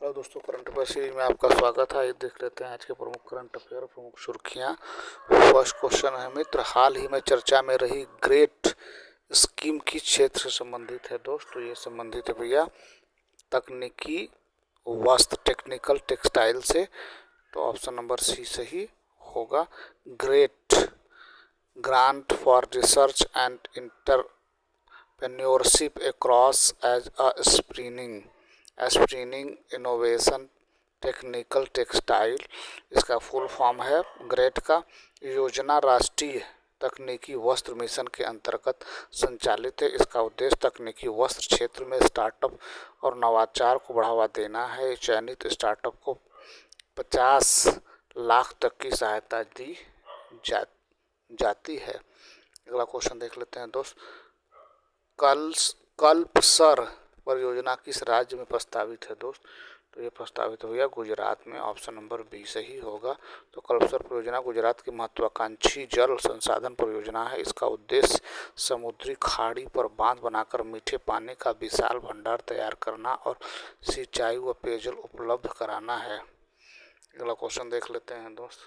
Hello दोस्तों, current affair series में आपका स्वागत है। ये देख लेते हैं आज के प्रमुख करंट अफेयर, प्रमुख सुर्खियां। फर्स्ट क्वेश्चन है मित्र, हाल ही में चर्चा में रही ग्रेट स्कीम किस क्षेत्र से संबंधित है दोस्त? तो ये संबंधित है भैया तकनीकी वस्त्र, टेक्निकल टेक्सटाइल से। तो ऑप्शन नंबर सी सही होगा। Great grant for research and entrepreneurship across age a springing innovation technical textile, इसका फुल फॉर्म है ग्रेट का। योजना राष्ट्रीय तकनीकी वस्त्र मिशन के अंतर्गत संचालित है। इसका उद्देश्य तकनीकी वस्त्र क्षेत्र में स्टार्टअप और नवाचार को बढ़ावा देना है। चयनित स्टार्टअप को 50 लाख तक की सहायता दी जाती है। अगला क्वेश्चन देख लेते हैं दोस्त, कल्पसर परियोजना किस राज्य में प्रस्तावित है दोस्त? तो ये प्रस्तावित हो गया गुजरात में। ऑप्शन नंबर बी सही होगा। तो कल्पसर परियोजना गुजरात की महत्वाकांक्षी जल संसाधन परियोजना है। इसका उद्देश्य समुद्री खाड़ी पर बांध बनाकर मीठे पानी का विशाल भंडार तैयार करना और सिंचाई व पेयजल उपलब्ध कराना है। अगला क्वेश्चन देख लेते हैं दोस्त,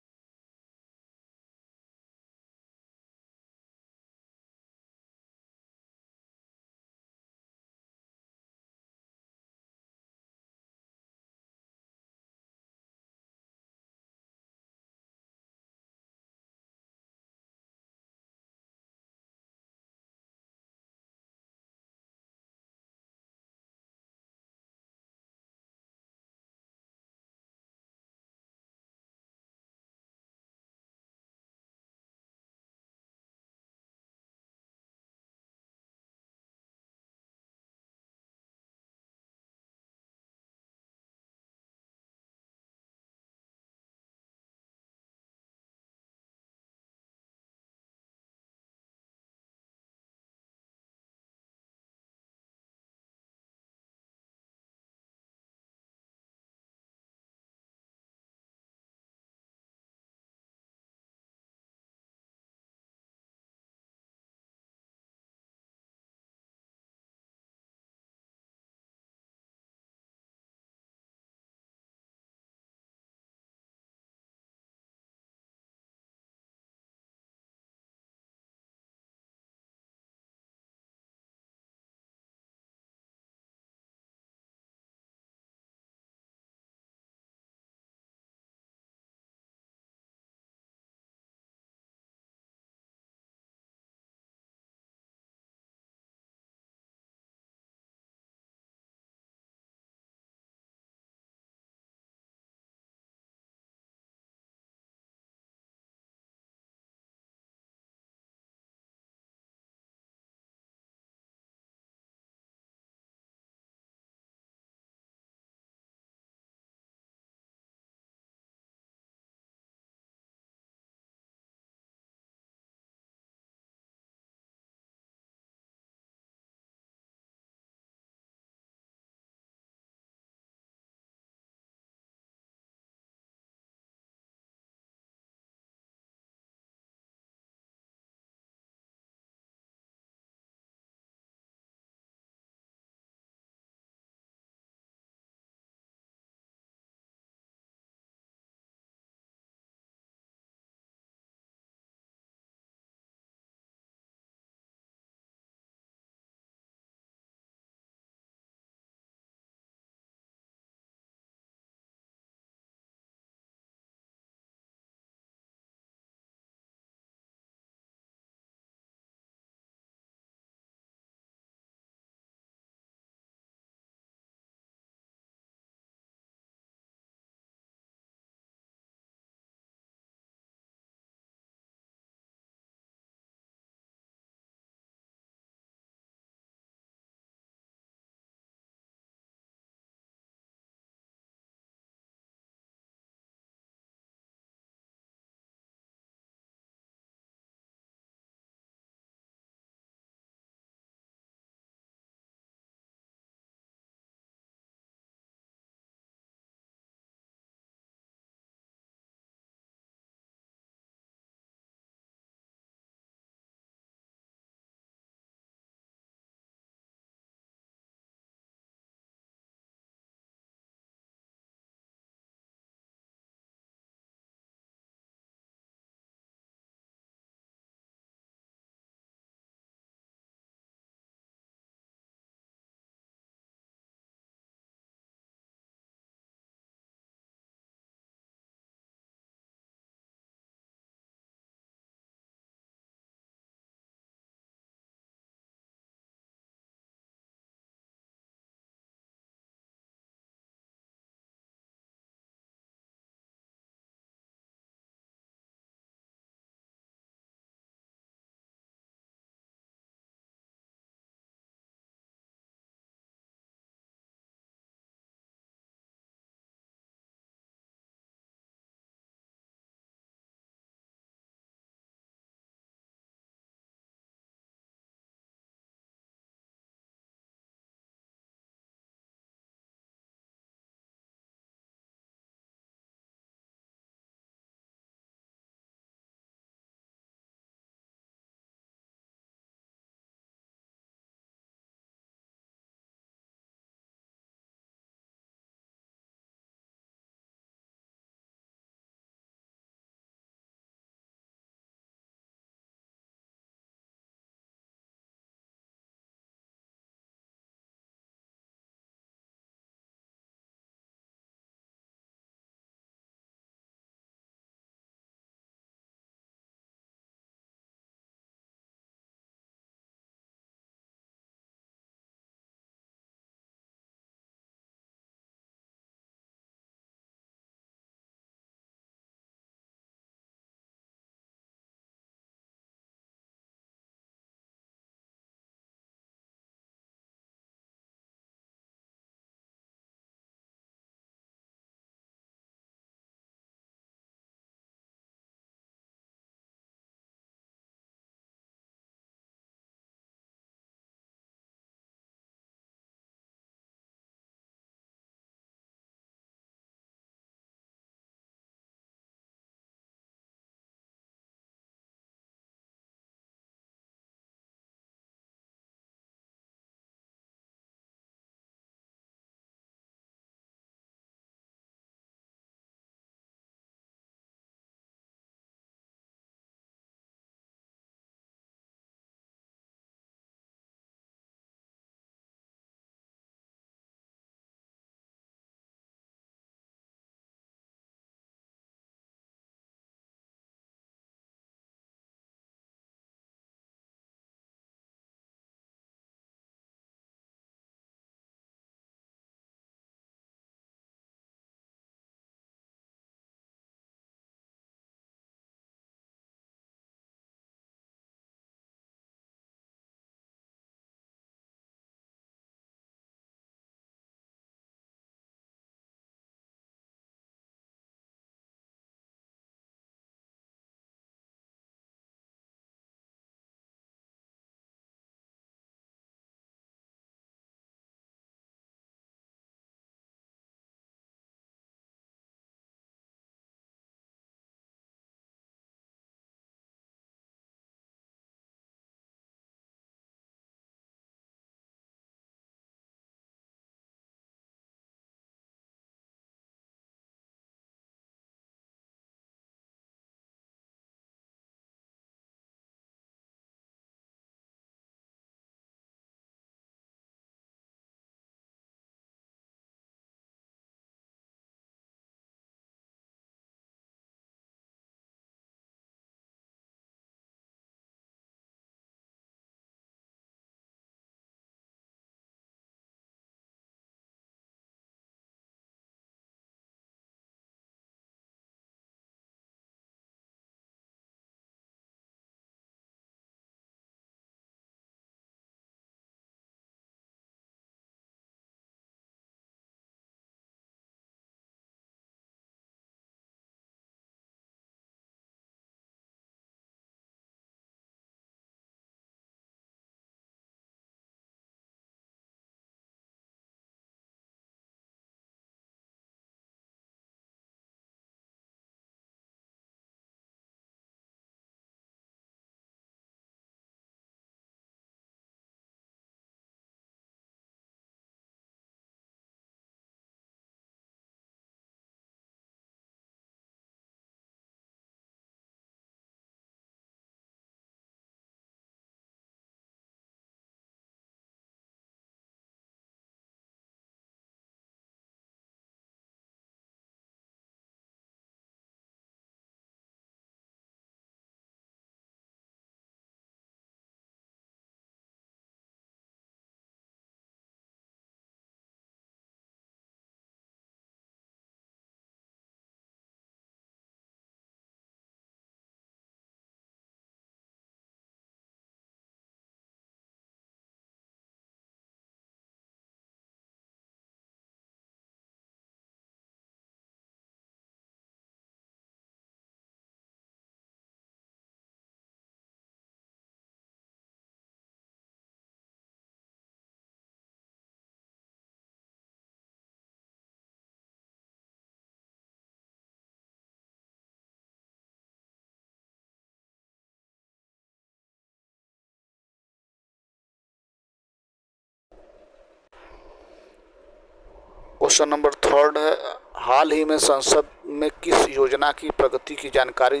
क्वेश्चन नंबर 3 है, हाल ही में संसद में किस योजना की प्रगति की जानकारी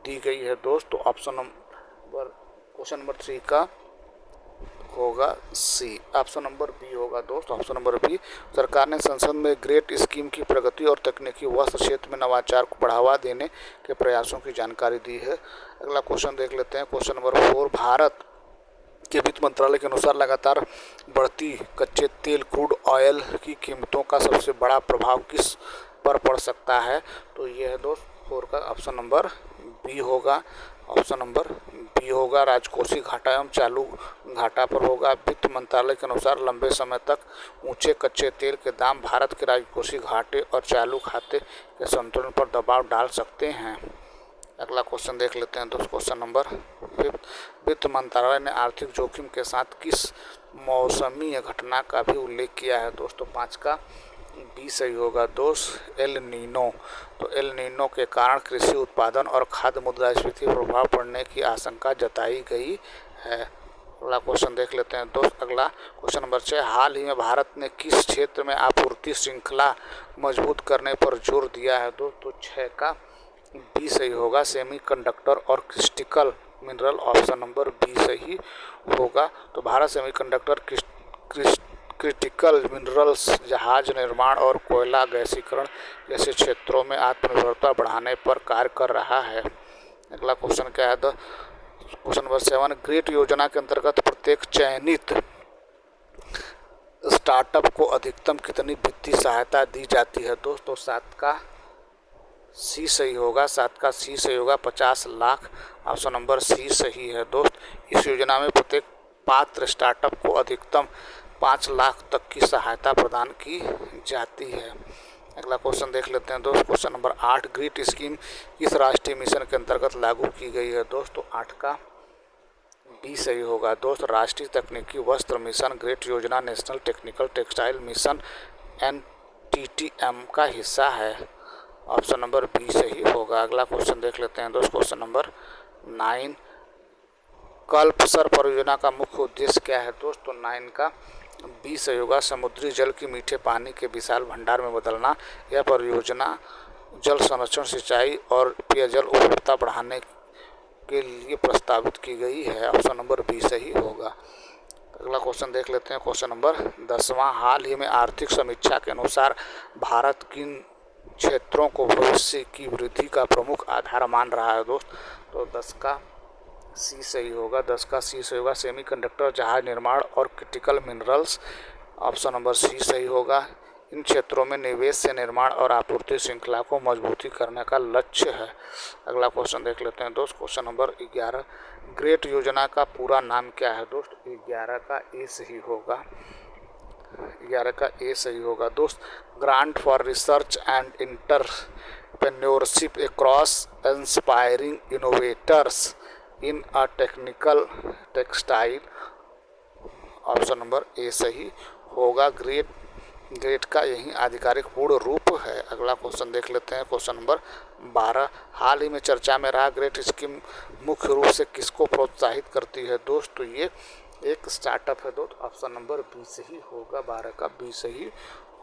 दी गई है दोस्त? तो ऑप्शन नंबर क्वेश्चन नंबर 3 का होगा सी। ऑप्शन नंबर बी होगा दोस्त, ऑप्शन नंबर बी। सरकार ने संसद में ग्रेट स्कीम की प्रगति और तकनीकी वस्त्र क्षेत्र में नवाचार को बढ़ावा देने के प्रयासों की जानकारी दी है। अगला क्वेश्चन देख लेते हैं, क्वेश्चन नंबर 4। भारत के वित्त मंत्रालय के अनुसार लगातार बढ़ती कच्चे तेल क्रूड ऑयल की कीमतों का सबसे बड़ा प्रभाव किस पर पड़ सकता है? तो ये है दोस्त 4 का ऑप्शन नंबर बी होगा, ऑप्शन नंबर बी होगा, राजकोषीय घाटा एवं चालू घाटा पर होगा। वित्त मंत्रालय के अनुसार लंबे समय तक ऊंचे कच्चे तेल के दाम भारत के राजकोषीय घाटे और चालू खाते के संतुलन पर दबाव डाल सकते हैं। अगला क्वेश्चन देख लेते हैं दोस्त, क्वेश्चन नंबर 5। वित्त मंत्रालय ने आर्थिक जोखिम के साथ किस मौसमी घटना का भी उल्लेख किया है? दोस्तों 5 का बी सही होगा दोस्त, एल नीनो। तो एल नीनो के कारण कृषि उत्पादन और खाद्य मुद्रास्फीति पर प्रभाव पड़ने की आशंका जताई गई है। अगला क्वेश्चन देख लेते हैं दोस्त, अगला क्वेश्चन नंबर 6। हाल ही में भारत ने किस क्षेत्र में आपूर्ति श्रृंखला मजबूत करने पर जोर दिया है? दोस्तों 6 का बी सही होगा, सेमीकंडक्टर और critical mineral, option number B सही होगा। तो भारत सेमीकंडक्टर, क्रिटिकल मिनरल्स, जहाज निर्माण और कोयला गैसीकरण जैसे क्षेत्रों में आत्मनिर्भरता बढ़ाने पर कार्य कर रहा है। अगला क्वेश्चन क्या है? Question number 7। ग्रेट योजना के अंतर्गत प्रत्येक चयनित स्टार्टअप को अधिकतम कितनी वित्तीय सहायता दी जाती है? दोस्तों 7 का सी सही होगा, 7 का सी सही होगा, 50 लाख, ऑप्शन नंबर सी सही है दोस्त। इस योजना में प्रत्येक पात्र स्टार्टअप को अधिकतम 5 लाख तक की सहायता प्रदान की जाती है। अगला क्वेश्चन देख लेते हैं दोस्त, क्वेश्चन नंबर 8। ग्रेट स्कीम किस राष्ट्रीय मिशन के अंतर्गत लागू की गई है? दोस्तों 8 का बी सही होगा दोस्त, राष्ट्रीय तकनीकी वस्त्र मिशन। ग्रेट योजना national technical textile mission NTTM का हिस्सा है, ऑप्शन नंबर बी सही होगा। अगला क्वेश्चन देख लेते हैं दोस्त, क्वेश्चन नंबर 9। कल्पसर परियोजना का मुख्य उद्देश्य क्या है? दोस्तों 9 का बी सही होगा, समुद्री जल की मीठे पानी के विशाल भंडार में बदलना। यह परियोजना जल संरक्षण, सिंचाई और पेयजल उपलब्धता बढ़ाने के लिए प्रस्तावित की गई है, ऑप्शन नंबर बी सही होगा। अगला क्वेश्चन देख लेते हैं, क्वेश्चन नंबर 10वां। हाल ही में आर्थिक समीक्षा के अनुसार भारत किन क्षेत्रों को भविष्य की वृद्धि का प्रमुख आधार मान रहा है? दोस्त तो 10 का सी सही होगा, 10 का सी सही होगा, सेमीकंडक्टर, जहाज निर्माण और critical minerals, option number C सही होगा। इन क्षेत्रों में निवेश से निर्माण और आपूर्ति श्रृंखला को मजबूती करने का लक्ष्य है। अगला क्वेश्चन देख लेते हैं दोस्त, क्वेश्चन नंबर 11। ग्रेट योजना का पूरा नाम क्या है? दोस्त 11 का ए सही होगा, 11 का ए सही होगा दोस्त, grant for research and entrepreneurship across inspiring innovators in a technical textile, option number A सही होगा। ग्रेट का यही आधिकारिक पूर्ण रूप है। अगला क्वेश्चन देख लेते हैं, क्वेश्चन नंबर 12। हाल ही में चर्चा में रहा ग्रेट स्कीम मुख्य रूप से किसको प्रोत्साहित करती है? दोस्त तो ये एक स्टार्टअप है दोस्त, ऑप्शन नंबर बी सही होगा, 12 का बी सही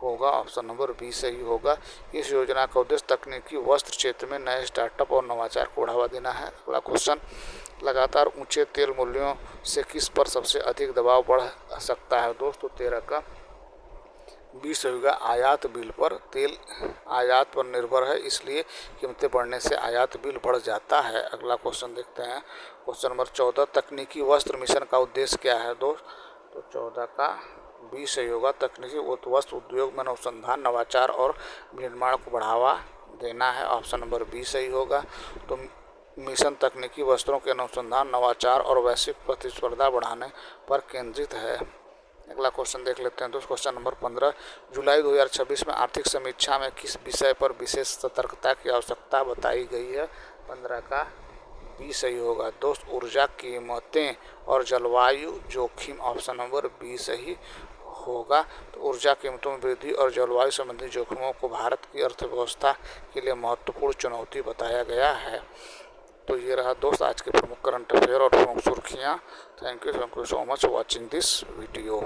होगा, ऑप्शन नंबर बी सही होगा। इस योजना का उद्देश्य तकनीकी वस्त्र क्षेत्र में नए स्टार्टअप और नवाचार को बढ़ावा देना है। अगला क्वेश्चन, लगातार ऊंचे तेल मूल्यों से किस पर सबसे अधिक दबाव बढ़ सकता है? दोस्तों 13 का बी सही होगा, आयात बिल पर। तेल आयात पर निर्भर है, इसलिए कीमतें बढ़ने से आयात बिल बढ़ जाता है। अगला क्वेश्चन देखते हैं, क्वेश्चन नंबर 14। तकनीकी वस्त्र मिशन का उद्देश्य क्या है? दोस्त तो 14 का बी सही होगा, तकनीकी वस्त्र उद्योग में अनुसंधान, नवाचार और निर्माण को बढ़ावा देना है, ऑप्शन नंबर बी सही होगा। तो मिशन तकनीकी वस्त्रों के अनुसंधान, नवाचार और वैश्विक प्रतिस्पर्धा बढ़ाने पर केंद्रित है। अगला क्वेश्चन देख लेते हैं दोस्त, क्वेश्चन नंबर 15। जुलाई 2026 में आर्थिक समीक्षा में किस विषय पर विशेष सतर्कता की आवश्यकता बताई गई है? 15 का बी सही होगा दोस्त, ऊर्जा कीमतें और जलवायु जोखिम, ऑप्शन नंबर बी सही होगा। तो ऊर्जा कीमतों में वृद्धि और जलवायु संबंधी जोखिमों को भारत की अर्थव्यवस्था के लिए महत्वपूर्ण चुनौती बताया गया है। तो ये रहा दोस्त आज के प्रमुख करंट अफेयर और प्रमुख सुर्खियाँ। Thank you so much watching this video.